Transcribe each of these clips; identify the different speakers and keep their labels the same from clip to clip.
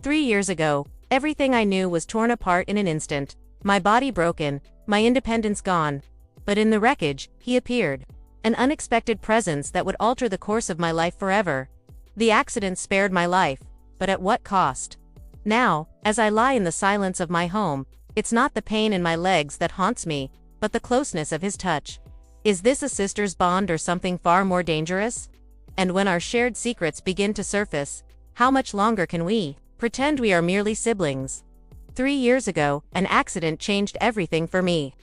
Speaker 1: 3 years ago, everything I knew was torn apart in an instant, my body broken, my independence gone. But in the wreckage, he appeared. An unexpected presence that would alter the course of my life forever. The accident spared my life, but at what cost? Now, as I lie in the silence of my home, it's not the pain in my legs that haunts me, but the closeness of his touch. Is this a sister's bond or something far more dangerous? And when our shared secrets begin to surface, how much longer can we pretend we are merely siblings? 3 years ago, an accident changed everything for me.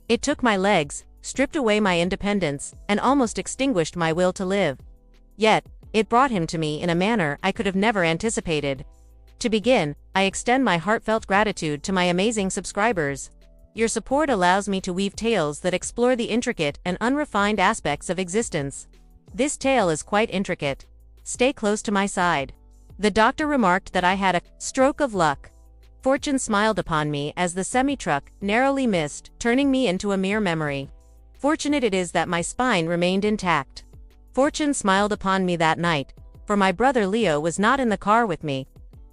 Speaker 1: It took my legs, stripped away my independence, and almost extinguished my will to live. Yet, it brought him to me in a manner I could have never anticipated. To begin, I extend my heartfelt gratitude to my amazing subscribers. Your support allows me to weave tales that explore the intricate and unrefined aspects of existence. This tale is quite intricate. Stay close to my side. The doctor remarked that I had a stroke of luck. Fortune smiled upon me as the semi-truck narrowly missed, turning me into a mere memory. Fortunate it is that my spine remained intact. Fortune smiled upon me that night, for my brother Leo was not in the car with me.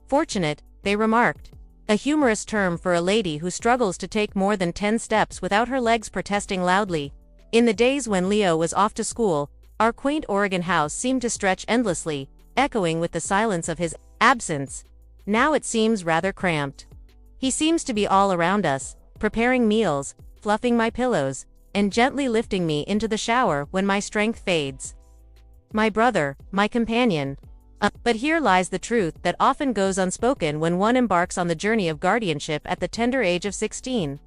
Speaker 1: Fortunate, they remarked. A humorous term for a lady who struggles to take more than 10 steps without her legs protesting loudly. In the days when Leo was off to school, our quaint Oregon house seemed to stretch endlessly, echoing with the silence of his absence. Now it seems rather cramped. He seems to be all around us, preparing meals, fluffing my pillows, and gently lifting me into the shower when my strength fades. My brother, my companion. But here lies the truth that often goes unspoken when one embarks on the journey of guardianship at the tender age of 16.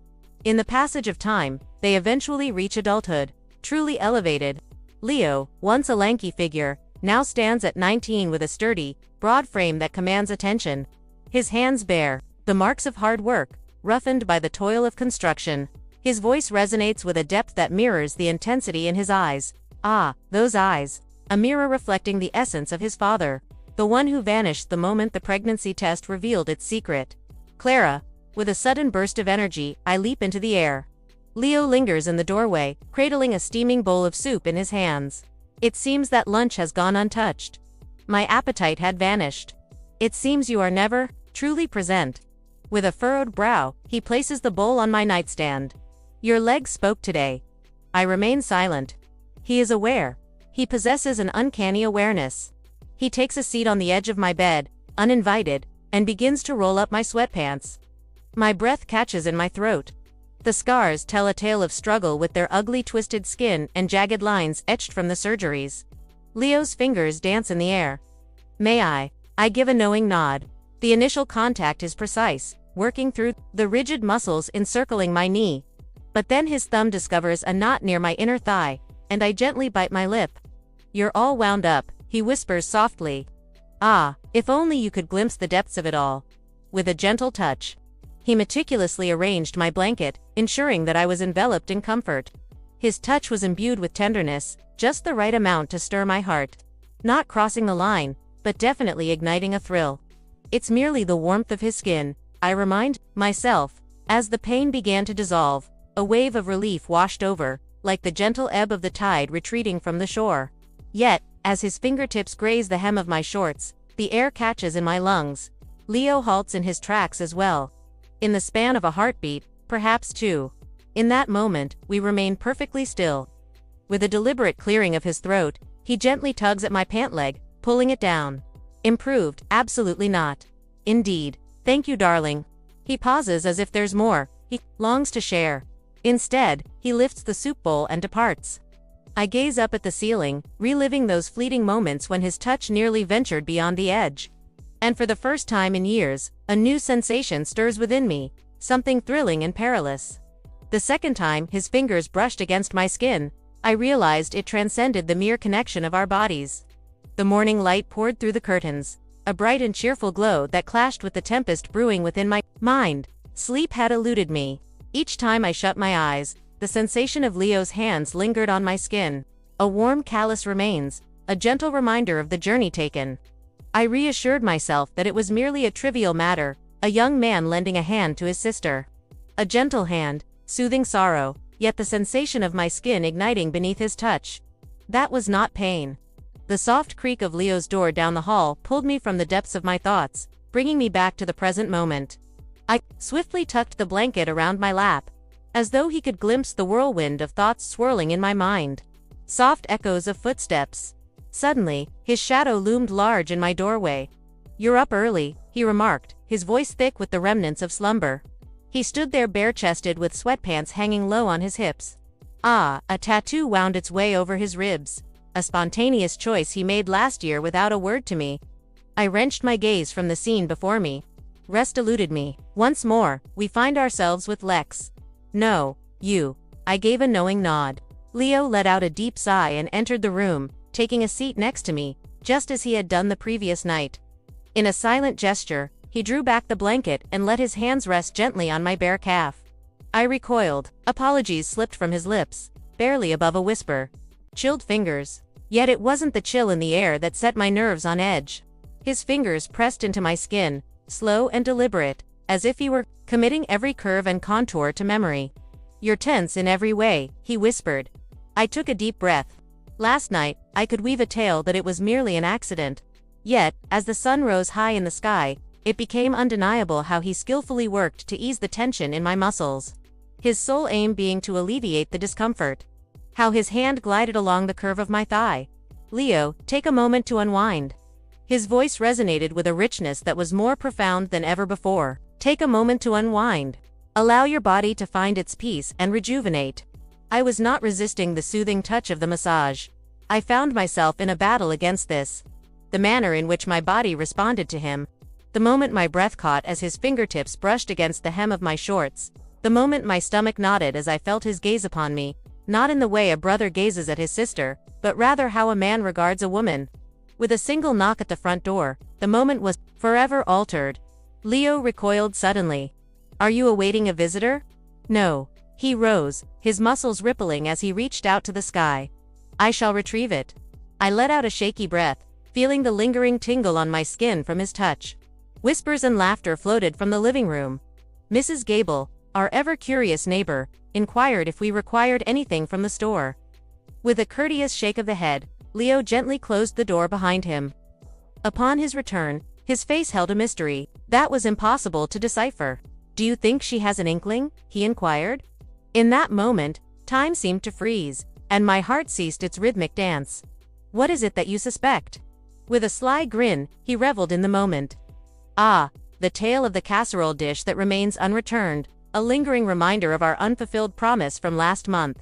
Speaker 1: In the passage of time, they eventually reach adulthood, truly elevated. Leo, once a lanky figure, now stands at 19 with a sturdy, broad frame that commands attention. His hands bear the marks of hard work, roughened by the toil of construction. His voice resonates with a depth that mirrors the intensity in his eyes. Ah, those eyes. A mirror reflecting the essence of his father, the one who vanished the moment the pregnancy test revealed its secret. Clara. With a sudden burst of energy, I leap into the air. Leo lingers in the doorway, cradling a steaming bowl of soup in his hands. It seems that lunch has gone untouched. My appetite had vanished. It seems you are never truly present. With a furrowed brow, he places the bowl on my nightstand. Your legs spoke today. I remain silent. He is aware. He possesses an uncanny awareness. He takes a seat on the edge of my bed, uninvited, and begins to roll up my sweatpants. My breath catches in my throat. The scars tell a tale of struggle with their ugly twisted skin and jagged lines etched from the surgeries. Leo's fingers dance in the air. May I? I give a knowing nod. The initial contact is precise, working through the rigid muscles encircling my knee. But then his thumb discovers a knot near my inner thigh, and I gently bite my lip. You're all wound up, he whispers softly. Ah, if only you could glimpse the depths of it all. With a gentle touch, he meticulously arranged my blanket, ensuring that I was enveloped in comfort. His touch was imbued with tenderness, just the right amount to stir my heart. Not crossing the line, but definitely igniting a thrill. It's merely the warmth of his skin, I remind myself. As the pain began to dissolve, a wave of relief washed over, like the gentle ebb of the tide retreating from the shore. Yet, as his fingertips graze the hem of my shorts, the air catches in my lungs. Leo halts in his tracks as well. In the span of a heartbeat, perhaps two. In that moment, we remain perfectly still. With a deliberate clearing of his throat, he gently tugs at my pant leg, pulling it down. Improved? Absolutely not. Indeed. Thank you, darling. He pauses as if there's more he longs to share. Instead, he lifts the soup bowl and departs. I gaze up at the ceiling, reliving those fleeting moments when his touch nearly ventured beyond the edge. And for the first time in years, a new sensation stirs within me, something thrilling and perilous. The second time his fingers brushed against my skin, I realized it transcended the mere connection of our bodies. The morning light poured through the curtains, a bright and cheerful glow that clashed with the tempest brewing within my mind. Sleep had eluded me. Each time I shut my eyes, the sensation of Leo's hands lingered on my skin. A warm callus remains, a gentle reminder of the journey taken. I reassured myself that it was merely a trivial matter, a young man lending a hand to his sister. A gentle hand, soothing sorrow, yet the sensation of my skin igniting beneath his touch. That was not pain. The soft creak of Leo's door down the hall pulled me from the depths of my thoughts, bringing me back to the present moment. I swiftly tucked the blanket around my lap, as though he could glimpse the whirlwind of thoughts swirling in my mind. Soft echoes of footsteps. Suddenly, his shadow loomed large in my doorway. "You're up early," he remarked, his voice thick with the remnants of slumber. He stood there bare-chested with sweatpants hanging low on his hips. A tattoo wound its way over his ribs, a spontaneous choice he made last year without a word to me. I wrenched my gaze from the scene before me. Rest eluded me. Once more, we find ourselves with Lex. "No, you." I gave a knowing nod. Leo let out a deep sigh and entered the room, taking a seat next to me, just as he had done the previous night. In a silent gesture, he drew back the blanket and let his hands rest gently on my bare calf. I recoiled. Apologies slipped from his lips, barely above a whisper. Chilled fingers. Yet it wasn't the chill in the air that set my nerves on edge. His fingers pressed into my skin, slow and deliberate, as if he were committing every curve and contour to memory. "You're tense in every way," he whispered. I took a deep breath. Last night, I could weave a tale that it was merely an accident. Yet, as the sun rose high in the sky, it became undeniable how he skillfully worked to ease the tension in my muscles. His sole aim being to alleviate the discomfort. How his hand glided along the curve of my thigh. "Leo, take a moment to unwind." His voice resonated with a richness that was more profound than ever before. Take a moment to unwind. Allow your body to find its peace and rejuvenate. I was not resisting the soothing touch of the massage. I found myself in a battle against this. The manner in which my body responded to him. The moment my breath caught as his fingertips brushed against the hem of my shorts. The moment my stomach knotted as I felt his gaze upon me, not in the way a brother gazes at his sister, but rather how a man regards a woman. With a single knock at the front door, the moment was forever altered. Leo recoiled suddenly. "Are you awaiting a visitor?" "No." He rose, his muscles rippling as he reached out to the sky. "I shall retrieve it." I let out a shaky breath, feeling the lingering tingle on my skin from his touch. Whispers and laughter floated from the living room. Mrs. Gable, our ever-curious neighbor, inquired if we required anything from the store. With a courteous shake of the head, Leo gently closed the door behind him. Upon his return, his face held a mystery that was impossible to decipher. "Do you think she has an inkling?" he inquired. In that moment, time seemed to freeze, and my heart ceased its rhythmic dance. "What is it that you suspect?" With a sly grin, he reveled in the moment. The tale of the casserole dish that remains unreturned, a lingering reminder of our unfulfilled promise from last month.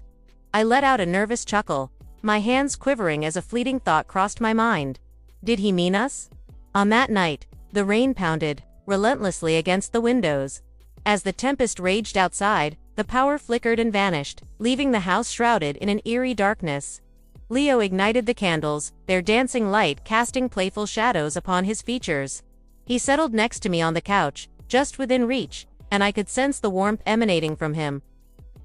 Speaker 1: I let out a nervous chuckle, my hands quivering as a fleeting thought crossed my mind. Did he mean us? On that night, the rain pounded relentlessly against the windows. As the tempest raged outside, the power flickered and vanished, leaving the house shrouded in an eerie darkness. Leo ignited the candles, their dancing light casting playful shadows upon his features. He settled next to me on the couch, just within reach, and I could sense the warmth emanating from him.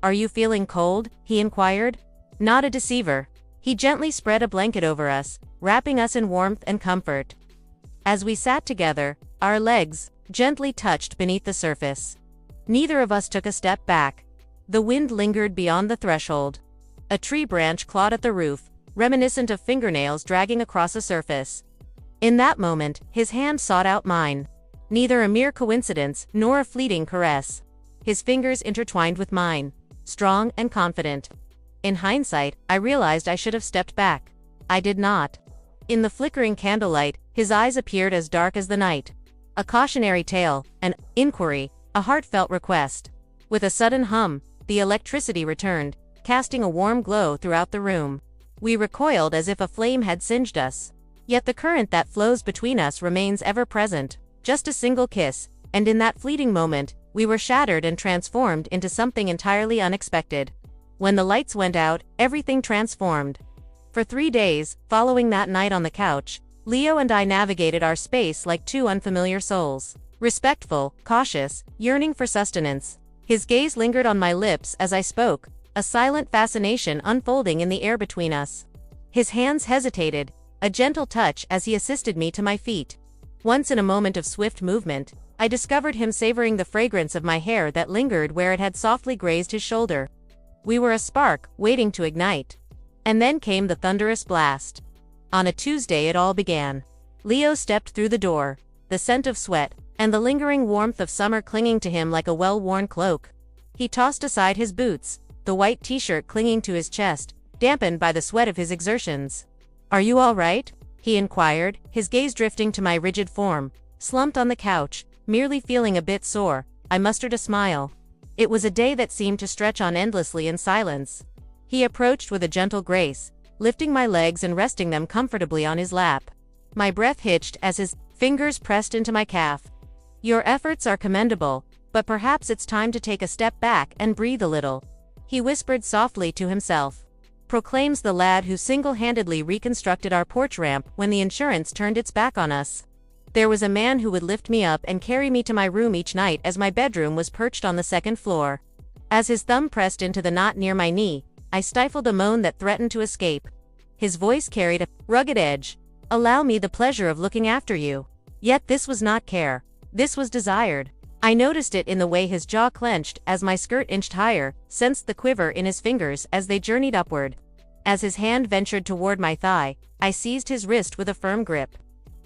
Speaker 1: "Are you feeling cold?" he inquired. Not a deceiver. He gently spread a blanket over us, wrapping us in warmth and comfort. As we sat together, our legs gently touched beneath the surface. Neither of us took a step back. The wind lingered beyond the threshold. A tree branch clawed at the roof, reminiscent of fingernails dragging across a surface. In that moment, his hand sought out mine. Neither a mere coincidence nor a fleeting caress. His fingers intertwined with mine, strong and confident. In hindsight, I realized I should have stepped back. I did not. In the flickering candlelight, his eyes appeared as dark as the night. A cautionary tale, an inquiry, a heartfelt request. With a sudden hum, the electricity returned, casting a warm glow throughout the room. We recoiled as if a flame had singed us. Yet the current that flows between us remains ever present. Just a single kiss, and in that fleeting moment, we were shattered and transformed into something entirely unexpected. When the lights went out, everything transformed. For 3 days, following that night on the couch, Leo and I navigated our space like two unfamiliar souls. Respectful, cautious, yearning for sustenance. His gaze lingered on my lips as I spoke, a silent fascination unfolding in the air between us. His hands hesitated, a gentle touch as he assisted me to my feet. Once in a moment of swift movement, I discovered him savoring the fragrance of my hair that lingered where it had softly grazed his shoulder. We were a spark, waiting to ignite. And then came the thunderous blast. On a Tuesday it all began. Leo stepped through the door. the scent of sweat, and the lingering warmth of summer clinging to him like a well-worn cloak. He tossed aside his boots, the white t-shirt clinging to his chest, dampened by the sweat of his exertions. "Are you all right?" he inquired, his gaze drifting to my rigid form, slumped on the couch, merely feeling a bit sore. I mustered a smile. It was a day that seemed to stretch on endlessly in silence. He approached with a gentle grace, lifting my legs and resting them comfortably on his lap. My breath hitched as his fingers pressed into my calf. "Your efforts are commendable, but perhaps it's time to take a step back and breathe a little," he whispered softly to himself. Proclaims the lad who single-handedly reconstructed our porch ramp when the insurance turned its back on us. There was a man who would lift me up and carry me to my room each night as my bedroom was perched on the second floor. As his thumb pressed into the knot near my knee, I stifled a moan that threatened to escape. His voice carried a rugged edge. "Allow me the pleasure of looking after you." Yet this was not care. This was desired. I noticed it in the way his jaw clenched as my skirt inched higher, sensed the quiver in his fingers as they journeyed upward. As his hand ventured toward my thigh, I seized his wrist with a firm grip.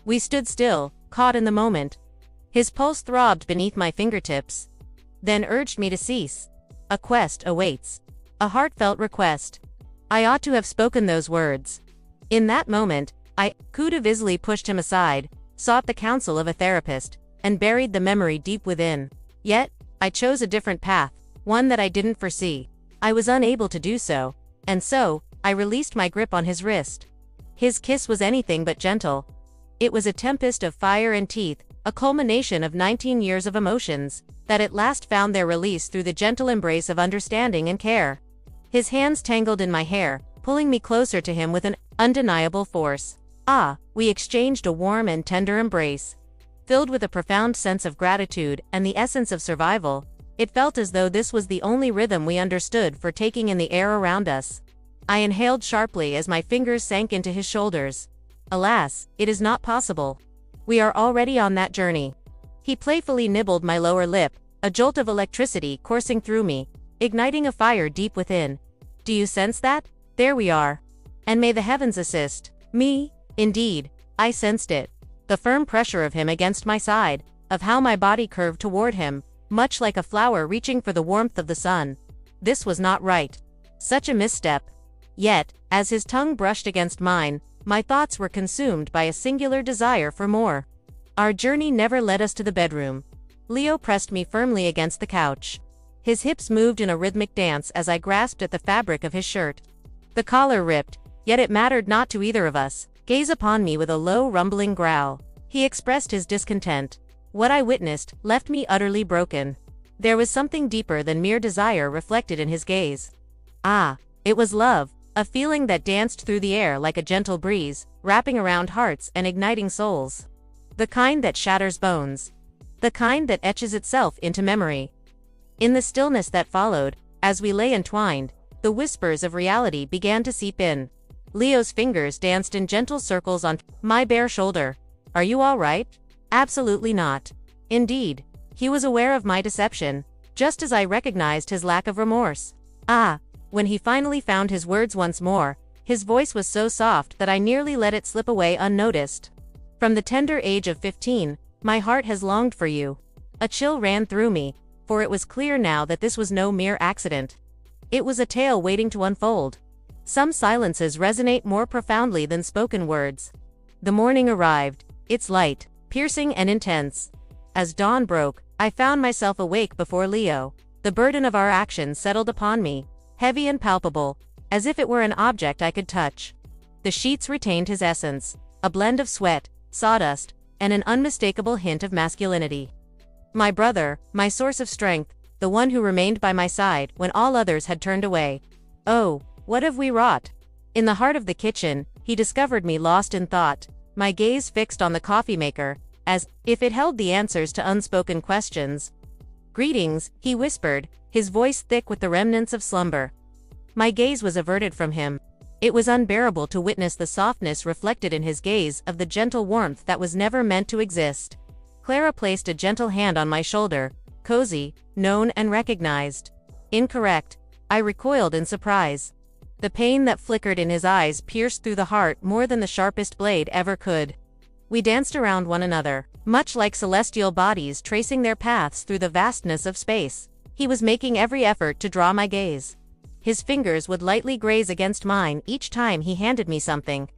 Speaker 1: We stood still, caught in the moment. His pulse throbbed beneath my fingertips, then urged me to cease. "A quest awaits." A heartfelt request. I ought to have spoken those words. In that moment, I could have easily pushed him aside, sought the counsel of a therapist, and buried the memory deep within. Yet, I chose a different path, one that I didn't foresee. I was unable to do so, and so, I released my grip on his wrist. His kiss was anything but gentle. It was a tempest of fire and teeth, a culmination of 19 years of emotions, that at last found their release through the gentle embrace of understanding and care. His hands tangled in my hair, pulling me closer to him with an undeniable force. We exchanged a warm and tender embrace. Filled with a profound sense of gratitude and the essence of survival, it felt as though this was the only rhythm we understood for taking in the air around us. I inhaled sharply as my fingers sank into his shoulders. Alas, it is not possible. We are already on that journey. He playfully nibbled my lower lip, a jolt of electricity coursing through me, igniting a fire deep within. "Do you sense that? There we are. And may the heavens assist me." Indeed, I sensed it. The firm pressure of him against my side, of how my body curved toward him, much like a flower reaching for the warmth of the sun. This was not right. Such a misstep. Yet, as his tongue brushed against mine, my thoughts were consumed by a singular desire for more. Our journey never led us to the bedroom. Leo pressed me firmly against the couch. His hips moved in a rhythmic dance as I grasped at the fabric of his shirt. The collar ripped, yet it mattered not to either of us. Gaze upon me with a low rumbling growl. He expressed his discontent. What I witnessed left me utterly broken. There was something deeper than mere desire reflected in his gaze. It was love, a feeling that danced through the air like a gentle breeze, wrapping around hearts and igniting souls. The kind that shatters bones. The kind that etches itself into memory. In the stillness that followed, as we lay entwined, the whispers of reality began to seep in. Leo's fingers danced in gentle circles on my bare shoulder. "Are you all right?" Absolutely not. Indeed, he was aware of my deception, just as I recognized his lack of remorse. When he finally found his words once more, his voice was so soft that I nearly let it slip away unnoticed. "From the tender age of 15, my heart has longed for you." A chill ran through me, for it was clear now that this was no mere accident. It was a tale waiting to unfold. Some silences resonate more profoundly than spoken words. The morning arrived, its light, piercing and intense. As dawn broke, I found myself awake before Leo. The burden of our actions settled upon me, heavy and palpable, as if it were an object I could touch. The sheets retained his essence, a blend of sweat, sawdust, and an unmistakable hint of masculinity. My brother, my source of strength, the one who remained by my side when all others had turned away. Oh, what have we wrought? In the heart of the kitchen, he discovered me lost in thought, my gaze fixed on the coffee maker, as if it held the answers to unspoken questions. "Greetings," he whispered, his voice thick with the remnants of slumber. My gaze was averted from him. It was unbearable to witness the softness reflected in his gaze of the gentle warmth that was never meant to exist. Clara placed a gentle hand on my shoulder, cozy, known and recognized. Incorrect. I recoiled in surprise. The pain that flickered in his eyes pierced through the heart more than the sharpest blade ever could. We danced around one another, much like celestial bodies tracing their paths through the vastness of space. He was making every effort to draw my gaze. His fingers would lightly graze against mine each time he handed me something.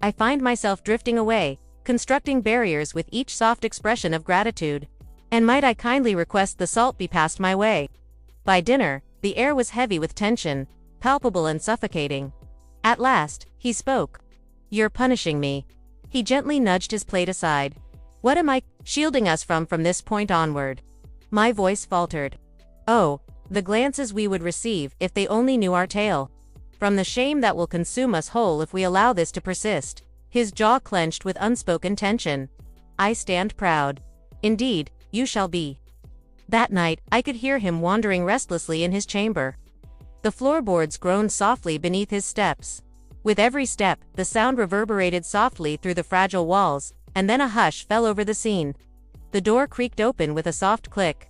Speaker 1: I find myself drifting away, constructing barriers with each soft expression of gratitude. And might I kindly request the salt be passed my way? By dinner, the air was heavy with tension, palpable and suffocating. At last, he spoke. "You're punishing me." He gently nudged his plate aside. "What am I shielding us from this point onward?" My voice faltered. "Oh, the glances we would receive if they only knew our tale. From the shame that will consume us whole if we allow this to persist." His jaw clenched with unspoken tension. "I stand proud. Indeed, you shall be." That night, I could hear him wandering restlessly in his chamber. The floorboards groaned softly beneath his steps. With every step, the sound reverberated softly through the fragile walls, and then a hush fell over the scene. The door creaked open with a soft click.